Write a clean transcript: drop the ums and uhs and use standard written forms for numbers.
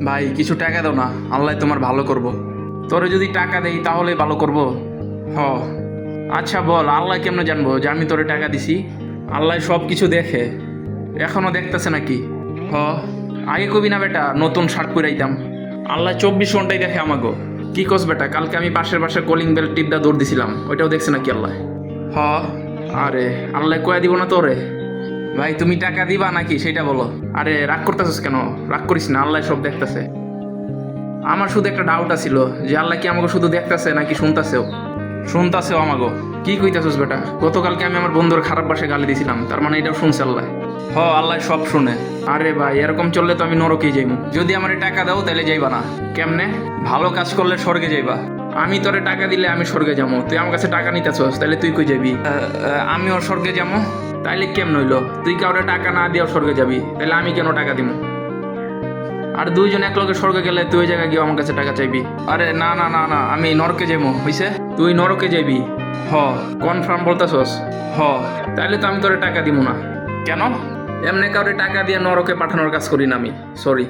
ভাই কিছু টাকা দাও না, আল্লাহ তোমার ভালো করব। তোরে যদি টাকা দেই তাহলে ভালো করব। হ। আচ্ছা বল, আল্লাহ কেমনে জানবো যে আমি তোরে টাকা দিছি? আল্লাহ সব কিছু দেখে। এখনো দেখতেছে নাকি? হ। আগে কবি না বেটা, নতুন শার্ট পরাইতাম। আল্লাহ 24 ঘন্টাই দেখে আমাগো। কি কস বেটা, কালকে আমি পাশের বাসার কলিং বেল টিপদা দৌড় দিছিলাম, ওইটাও দেখছে নাকি আল্লাহ? হ। আরে আল্লাহ কয়া দিব না তোরে? ভাই তুমি টাকা দিবা নাকি সেটা বলো। আরে রাগ করতেছিস কেন? রাগ করিস না, আল্লাহ সব দেখতেছে। আমার শুধু একটা ডাউট আছিল যে আল্লাহ কি আমাকে শুধু দেখতেছে নাকি শুনতাছেও? শুনতাছেও আমাগো। কি কইতাছিস বেটা? গতকালকে আমি আমার বন্ধুর খারাপ ভাষায় গালি দিছিলাম, তার মানে এটাও শুনছে আল্লাহ? হ, আল্লাহ সব শুনে। আরে ভাই এরকম চললে তো আমি নরকেই যাইমু। যদি আমার টাকা দাও তাহলে যাইবা না? কেমনে? ভালো কাজ করলে স্বর্গে যাইবা। আমি তোরে টাকা দিলে আমি স্বর্গে যাবো, তুই আমার কাছে টাকা নিতেছস, তাহলে তুই কই যাবি? আমি ওর স্বর্গে যাবো? তাইলে কেমন হইলো? তুই কাউরে টাকা না দিয়েও স্বর্গে যাবি, তাহলে আমি কেন টাকা দিব? আর দুইজন এক লগে স্বর্গে গেলে তুই ওই জায়গায় গিয়ে আমার কাছে টাকা চাইবি? আরে না না না না, আমি নরকে যাবো, হইছে? তুই নরকে যাবি? হ। কনফার্ম বলতেছস? হ। তাইলে তো আমি তোরে টাকা দিব না। কেন? এমনি কাউরে টাকা দিয়ে নরকে পাঠানোর কাজ করি না আমি, সরি।